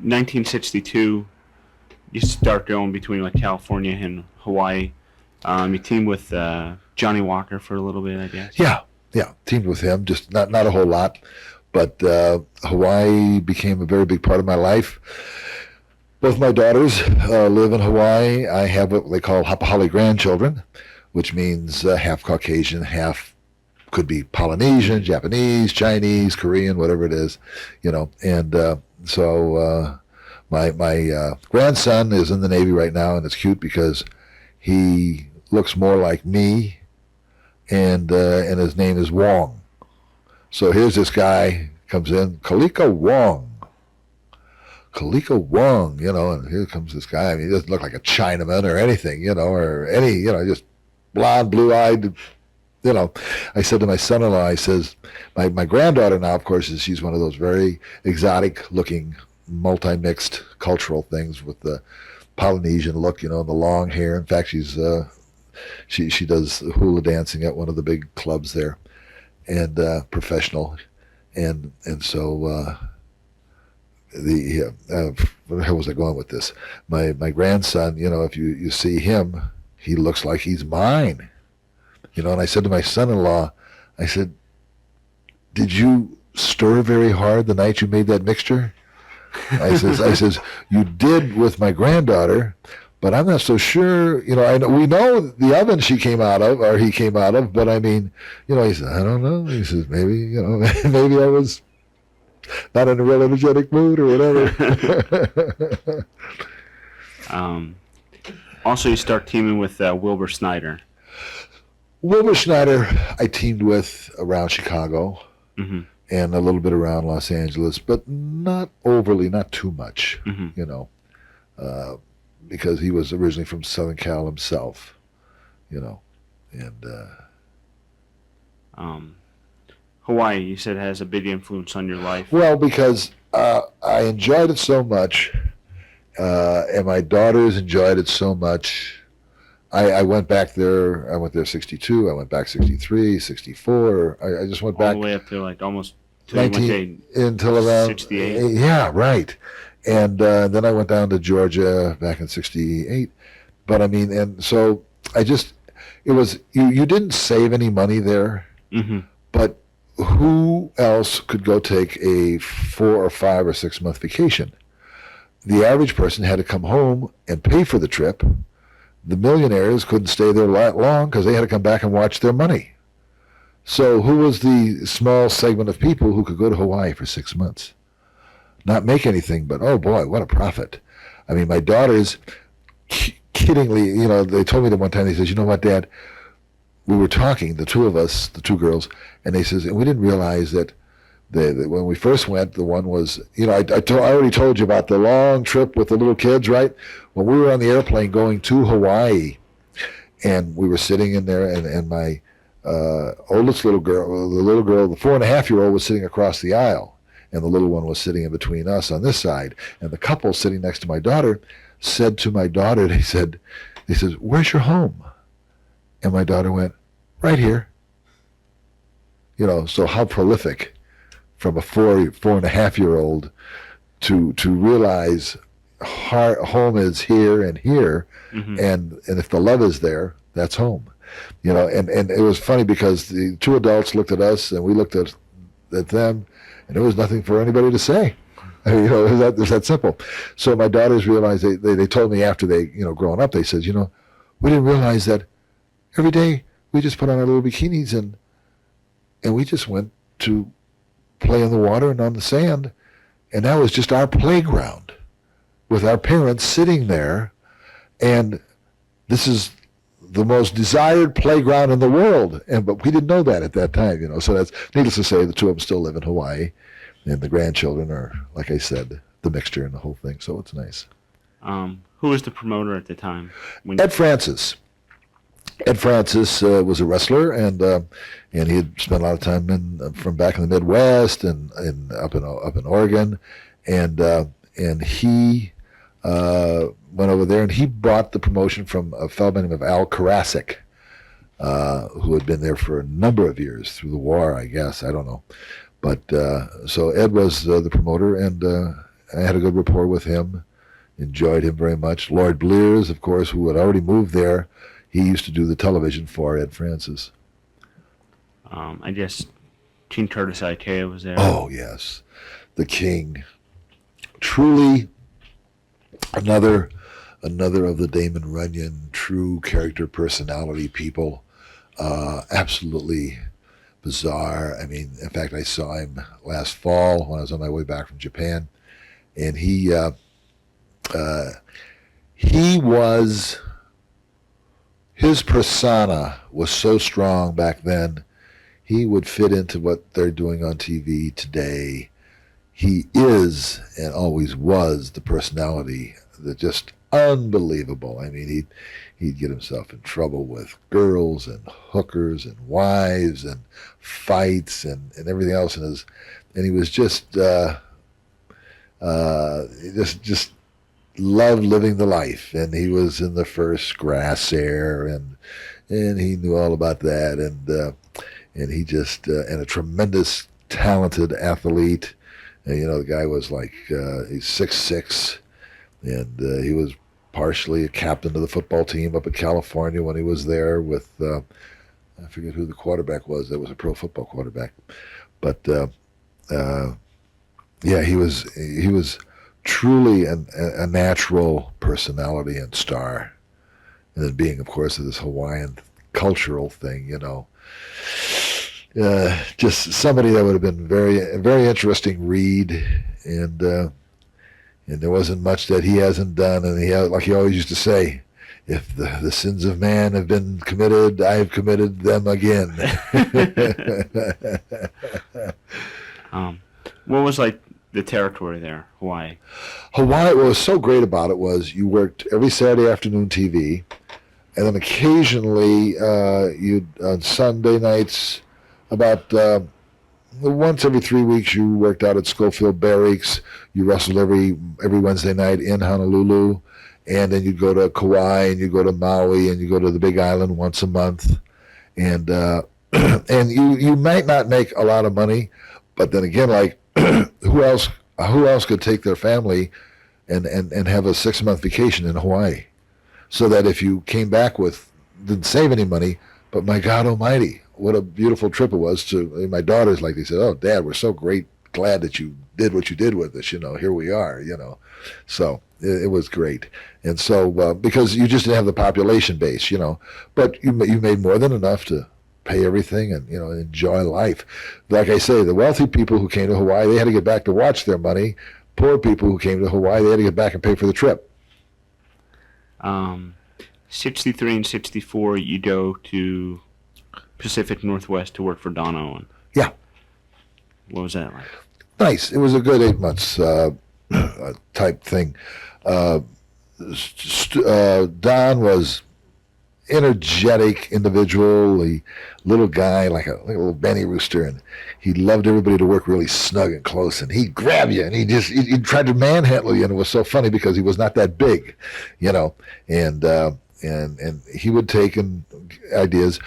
1962, you start going between like California and Hawaii. You teamed with Johnny Walker for a little bit, I guess. Yeah, teamed with him, just not a whole lot, but Hawaii became a very big part of my life. Both my daughters live in Hawaii. I have what they call Hapahali grandchildren, which means half Caucasian, half could be Polynesian, Japanese, Chinese, Korean, whatever it is, And so my grandson is in the Navy right now, and it's cute because he looks more like me, and his name is Wong. So here's this guy comes in, Kalika Wong, and here comes this guy. I mean, he doesn't look like a Chinaman or anything, or any, just blonde, blue-eyed. I said to my son-in-law, I says, my granddaughter now, of course, she's one of those very exotic-looking, multi-mixed cultural things with the Polynesian look, and the long hair. In fact, she does hula dancing at one of the big clubs there, and professional, and so where the hell was I going with this? My grandson, if you see him, he looks like he's mine. And I said to my son-in-law, I said, did you stir very hard the night you made that mixture? I says, you did with my granddaughter, but I'm not so sure. I know, we know the oven he came out of, but I mean, he said, I don't know. He says, maybe, maybe I was not in a real energetic mood or whatever. Also, you start teaming with Wilbur Snyder. Wilbur Snyder, I teamed with around Chicago and a little bit around Los Angeles, but not overly, not too much, because he was originally from Southern Cal himself, and Hawaii, you said, has a big influence on your life. Well, because I enjoyed it so much, and my daughters enjoyed it so much. I went back there. I went there 62. I went back 63, 64. I just went back all the way up to like almost 19 until around 68. Yeah, right. And then I went down to Georgia back in 68. But I mean, and so it was you didn't save any money there, but who else could go take a 4 or 5 or 6 month vacation? The average person had to come home and pay for the trip. The millionaires couldn't stay there long because they had to come back and watch their money. So who was the small segment of people who could go to Hawaii for 6 months? Not make anything, but oh boy, what a profit. I mean, my daughters, kiddingly, they told me that one time, they says, you know what, Dad, we were talking, the two of us, the two girls, and they says, and we didn't realize that when we first went, the one was, I already told you about the long trip with the little kids, right? When we were on the airplane going to Hawaii, and we were sitting in there, and my oldest little girl, the 4.5-year-old was sitting across the aisle, and the little one was sitting in between us on this side, and the couple sitting next to my daughter said to my daughter, they says, where's your home? And my daughter went, right here. So how prolific from a 4.5-year-old to realize home is here and here, and if the love is there, that's home. And it was funny because the two adults looked at us and we looked at them, and there was nothing for anybody to say. I mean, it was that simple. So my daughters realized, they told me after they, growing up, they said, we didn't realize that every day we just put on our little bikinis and we just went to play in the water and on the sand, and that was just our playground with our parents sitting there, and this is the most desired playground in the world, but we didn't know that at that time, So that's needless to say, the two of them still live in Hawaii, and the grandchildren are, like I said, the mixture and the whole thing. So it's nice. Who was the promoter at the time? Ed Francis. Ed Francis was a wrestler, and he had spent a lot of time from back in the Midwest and up in Oregon, and he went over there and he bought the promotion from a fellow by the name of Al Karasik, who had been there for a number of years through the war, I guess, I don't know, but so Ed was the promoter, and I had a good rapport with him, enjoyed him very much. Lloyd Blears, of course, who had already moved there, he used to do the television for Ed Francis. I guess King Curtis Iaukea was there. Oh, yes. The King. Truly another of the Damon Runyon true character personality people. Absolutely bizarre. I mean, in fact, I saw him last fall when I was on my way back from Japan, and he was, his persona was so strong back then. He would fit into what they're doing on TV today. He is and always was the personality that just unbelievable. I mean, he'd get himself in trouble with girls and hookers and wives and fights and everything else, and he was just loved living the life. And he was in the first Grass Air, and he knew all about that, and he just and a tremendous talented athlete. And, you know, the guy was like he's 6'6", and he was partially a captain of the football team up in California when he was there with I forget who the quarterback was. That was a pro football quarterback, but yeah, he was truly a natural personality and star. And then being, of course, this Hawaiian cultural thing, you know. Just somebody that would have been a very interesting read, and there wasn't much that he hasn't done. And like he always used to say, if the sins of man have been committed, I have committed them again. What was like the territory there, Hawaii? Hawaii, what was so great about it was you worked every Saturday afternoon TV, and then occasionally you'd on Sunday nights, about once every 3 weeks, you worked out at Schofield Barracks. You wrestled every Wednesday night in Honolulu, and then you'd go to Kauai, and you'd go to Maui, and you go to the Big Island once a month. And and you might not make a lot of money, but then again, like who else could take their family and have a 6-month vacation in Hawaii? So that if you came back didn't save any money, but my God Almighty, what a beautiful trip it was. To my daughters, like they said, "Oh, Dad, we're so glad that you did what you did with us. You know, here we are. You know." So it was great, and so because you just didn't have the population base, you know, but you made more than enough to pay everything and, you know, enjoy life. Like I say, the wealthy people who came to Hawaii, they had to get back to watch their money. Poor people who came to Hawaii, they had to get back and pay for the trip. 63 and 64, you go to Pacific Northwest to work for Don Owen. Yeah. What was that like? Nice. It was a good 8 months type thing. Don was energetic individual, a little guy, like a little Benny Rooster, and he loved everybody to work really snug and close, and he'd grab you, and he tried to manhandle you, and it was so funny because he was not that big, you know, and he would take ideas.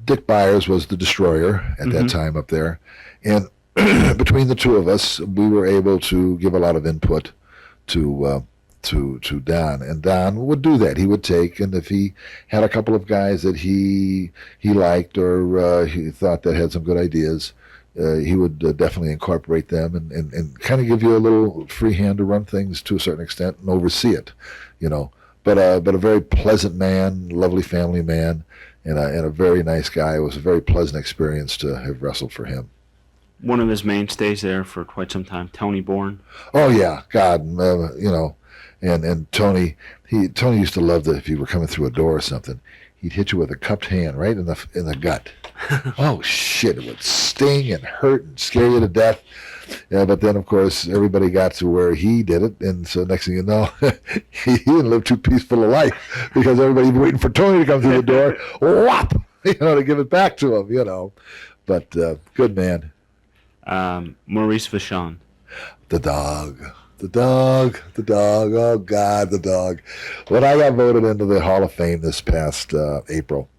Dick Byers was the destroyer at that time up there, and between the two of us, we were able to give a lot of input to Don, and Don would do that. He would take, and if he had a couple of guys that he liked or he thought that had some good ideas, he would definitely incorporate them and kind of give you a little free hand to run things to a certain extent and oversee it, you know. But a very pleasant man, lovely family man, and a very nice guy. It was a very pleasant experience to have wrestled for him. One of his mainstays there for quite some time, Tony Bourne. Oh yeah, God, you know. And Tony used to love that if you were coming through a door or something, he'd hit you with a cupped hand right in the gut. Oh shit! It would sting and hurt and scare you to death. Yeah, but then of course everybody got to where he did it, and so next thing you know, he didn't live too peaceful a life because everybody was waiting for Tony to come through the door, whop, you know, to give it back to him, you know. But good man. Maurice Vachon. The dog. Oh, God, the dog. When I got voted into the Hall of Fame this past April,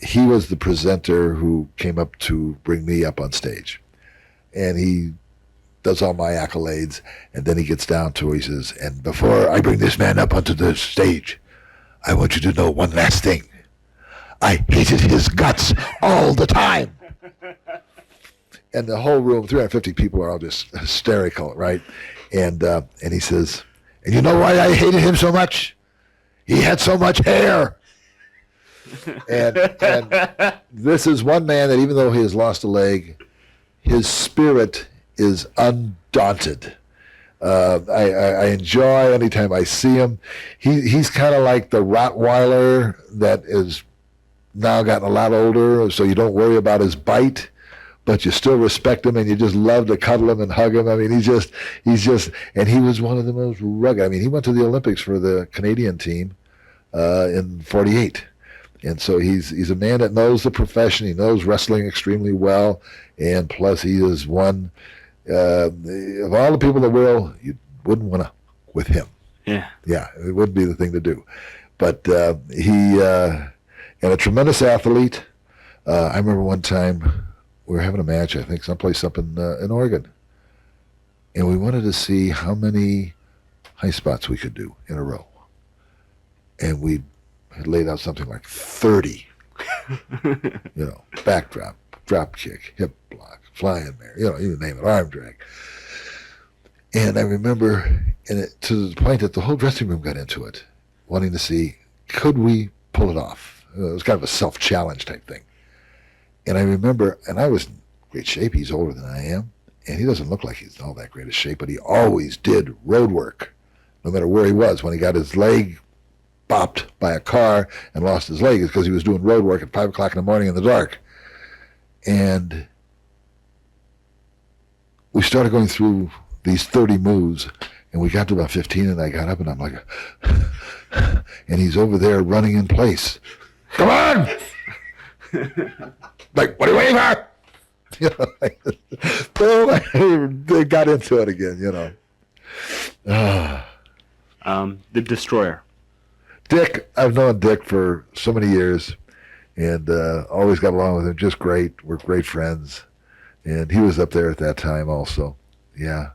he was the presenter who came up to bring me up on stage. And he does all my accolades, and then he gets down to it. He says, and before I bring this man up onto the stage, I want you to know one last thing. I hated his guts all the time. And the whole room, 350 people, are all just hysterical, right? And he says, and you know why I hated him so much? He had so much hair. And this is one man that, even though he has lost a leg, his spirit is undaunted. I enjoy anytime I see him. He's kind of like the Rottweiler that is now gotten a lot older, so you don't worry about his bite, but you still respect him and you just love to cuddle him and hug him. I mean, he's just, and he was one of the most rugged. I mean, he went to the Olympics for the Canadian team in '48. And so he's a man that knows the profession. He knows wrestling extremely well. And plus he is one, of all the people in the world, you wouldn't want to with him. Yeah. Yeah, it would be the thing to do. But he, and a tremendous athlete. I remember one time we were having a match, I think, someplace up in Oregon. And we wanted to see how many high spots we could do in a row. And we had laid out something like 30. Backdrop, drop kick, hip block, flying mare, you name it, arm drag. And I remember, to the point that the whole dressing room got into it, wanting to see, could we pull it off? It was kind of a self-challenge type thing. And I remember, and I was in great shape. He's older than I am, and he doesn't look like he's in all that great a shape, but he always did road work, no matter where he was. When he got his leg bopped by a car and lost his leg, it's because he was doing road work at 5 o'clock in the morning in the dark. And we started going through these 30 moves, and we got to about 15, and I got up, and I'm like, and he's over there running in place. Come on! Like, what are you waiting for? They got into it again, The Destroyer. Dick, I've known Dick for so many years, and always got along with him just great. We're great friends, and he was up there at that time also. Yeah,